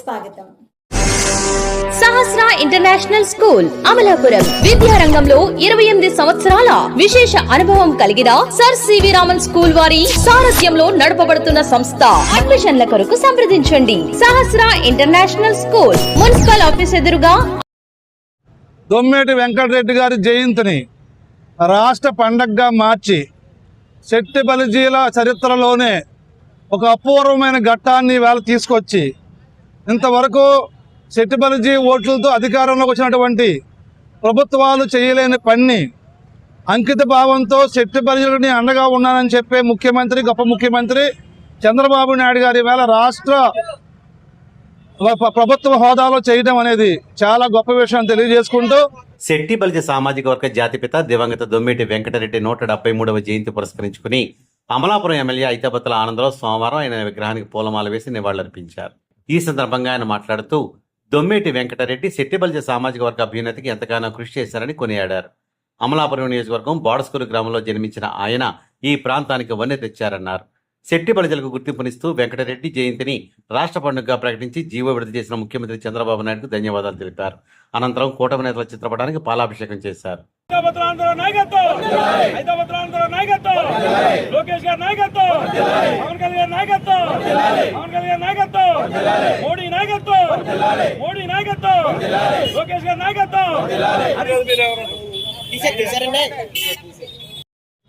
స్వాగతం. సహస్ర international school Amalapuram విద్యారంగంలో 28 సంవత్సరాల విశేష అనుభవం కలిగిన సర్ సివి రామన్ స్కూల్ వారి సారథ్యంలో నడపబడుతున్న సంస్థ. అడ్మిషన్ల కొరకు సంప్రదించండి. సహస్ర ఇంటర్నేషనల్ స్కూల్, మున్సిపల్ ఆఫీస్ ఎదురుగా. దొమ్మేటి వెంకటరెడ్డి గారి జయంతిని రాష్ట్ర పండగగా మార్చి శెట్టి బలిజీల చరిత్రలోనే ఒక అపూర్వమైన ఘట్టాన్ని వేళ తీసుకొచ్చి ఇంతవరకు శెట్టి బలిజీ ఓట్లతో అధికారంలోకి వచ్చినటువంటి ప్రభుత్వాలు చేయలేని పని అంకిత భావంతో శెట్టి బలిజీలని అండగా ఉన్నానని చెప్పే ముఖ్యమంత్రి, గొప్ప ముఖ్యమంత్రి చంద్రబాబు నాయుడు గారి వేళ రాష్ట్ర ప్రభుత్వ హోదాలో చేయడం అనేది చాలా గొప్ప విషయం తెలియజేసుకుంటూ, శెట్టి బలిజ సామాజిక వర్గ జాతిపిత దివంగత దొమ్మేటి వెంకటరెడ్డి 173వ జయంతి పురస్కరించుకుని అమలాపురం ఎమ్మెల్యే ఐతాబత్తుల ఆనందరావు సోమవారం ఆయన విగ్రహానికి పూలమాల వేసి నివాళులర్పించారు. ఈ సందర్భంగా ఆయన మాట్లాడుతూ దొమ్మేటి వెంకటరెడ్డి శెట్టి బలిజ సామాజిక వర్గ అభ్యున్నతికి ఎంతగానో కృషి చేశారని కొనియాడారు. అమలాపురం నియోజకవర్గం బోడస్కూరు గ్రామంలో జన్మించిన ఆయన ఈ ప్రాంతానికి వన్నె తెచ్చారన్నారు. శెట్టి బలిజలకు గుర్తింపునిస్తూ వెంకటరెడ్డి జయంతిని రాష్ట్ర పండుగగా ప్రకటించి జీవో విడుదల చేసిన ముఖ్యమంత్రి చంద్రబాబు నాయుడుకు ధన్యవాదాలు తెలిపారు. అనంతరం కూటమి నేతల చిత్రపటానికి పాలాభిషేకం చేశారు.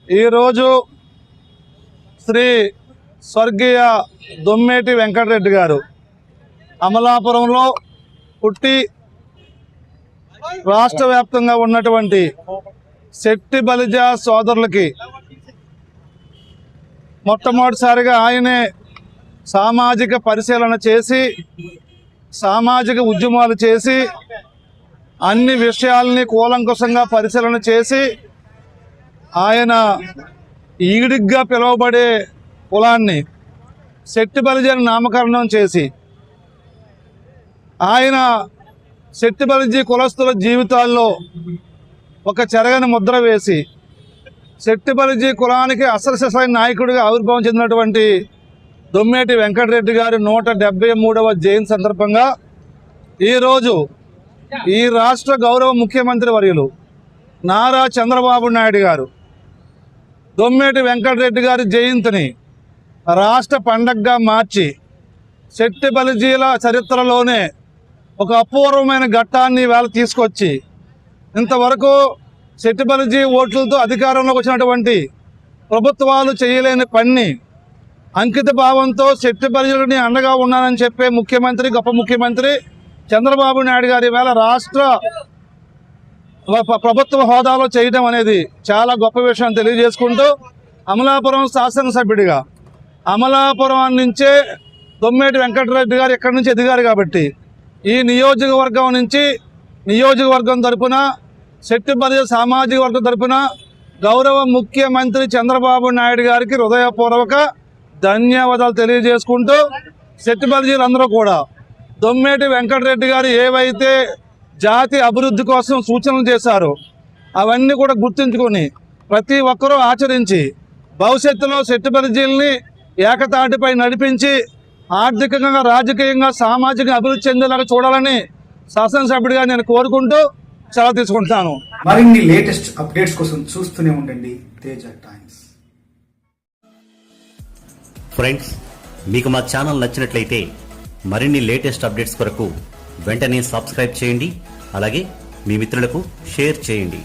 ఈరోజు శ్రీ స్వర్గీయ దొమ్మేటి వెంకటరెడ్డి గారు అమలాపురంలో పుట్టి రాష్ట్ర వ్యాప్తంగా ఉన్నటువంటి శెట్టి బలిజ సోదరులకి మొట్టమొదటిసారిగా ఆయనే సామాజిక పరిశీలన చేసి, సామాజిక ఉద్యమాలు చేసి, అన్ని విషయాల్ని కూలంకుషంగా పరిశీలన చేసి, ఆయన ఈడిగ్గా పిలువబడే కులాన్ని శెట్టి బలిజని నామకరణం చేసి, ఆయన శెట్టి బలిజీ కులస్తుల జీవితాల్లో ఒక చెరగని ముద్ర వేసి శెట్టి బలిజీ కులానికి అసలు నాయకుడిగా ఆవిర్భావం చెందినటువంటి దొమ్మేటి వెంకటరెడ్డి గారి 173వ జయంతి సందర్భంగా ఈరోజు ఈ రాష్ట్ర గౌరవ ముఖ్యమంత్రి వర్యులు నారా చంద్రబాబు నాయుడు గారు దొమ్మేటి వెంకటరెడ్డి గారి జయంతిని రాష్ట్ర పండగగా మార్చి శెట్టి బలిజీల చరిత్రలోనే ఒక అపూర్వమైన ఘట్టాన్ని వేళ తీసుకొచ్చి ఇంతవరకు శెట్టి బలిజీ ఓట్లతో అధికారంలోకి వచ్చినటువంటి ప్రభుత్వాలు చేయలేని పని అంకిత భావంతో శెట్టి బలిజీలని అండగా ఉన్నానని చెప్పే ముఖ్యమంత్రి, గొప్ప ముఖ్యమంత్రి చంద్రబాబు నాయుడు గారి వేళ రాష్ట్ర ప్రభుత్వ హోదాలో చేయడం అనేది చాలా గొప్ప విషయం తెలియజేసుకుంటూ, అమలాపురం శాసనసభ్యుడిగా అమలాపురం నుంచే దొమ్మేటి వెంకటరెడ్డి గారు ఎక్కడి నుంచి ఎదిగారు కాబట్టి ఈ నియోజకవర్గం తరపున శెట్టి బలిజ సామాజిక వర్గం తరపున గౌరవ ముఖ్యమంత్రి చంద్రబాబు నాయుడు గారికి హృదయపూర్వక ధన్యవాదాలు తెలియజేసుకుంటూ, శెట్టి బలిజీలందరూ కూడా దొమ్మేటి వెంకటరెడ్డి గారు ఏవైతే జాతి అభివృద్ధి కోసం సూచనలు చేశారో అవన్నీ కూడా గుర్తుంచుకొని ప్రతి ఒక్కరూ ఆచరించి భవిష్యత్తులో శెట్టి బలిజీల్ని ఏకతాటిపై నడిపించి ఆర్థికంగా, రాజకీయంగా, సామాజికంగా అభివృద్ధి చెందేలాగా చూడాలని శాసనసభ్యుడిగా నేను కోరుకుంటూ సెలవు తీసుకుంటాను. మరిన్ని లేటెస్ట్ అప్డేట్స్ కోసం చూస్తూనే ఉండండి తేజ టైమ్స్. ఫ్రెండ్స్, మీకు మా ఛానల్ నచ్చినట్లయితే మరిన్ని లేటెస్ట్ అప్డేట్స్ కొరకు వెంటనే సబ్స్క్రైబ్ చేయండి. అలాగే మీ మిత్రులకు షేర్ చేయండి.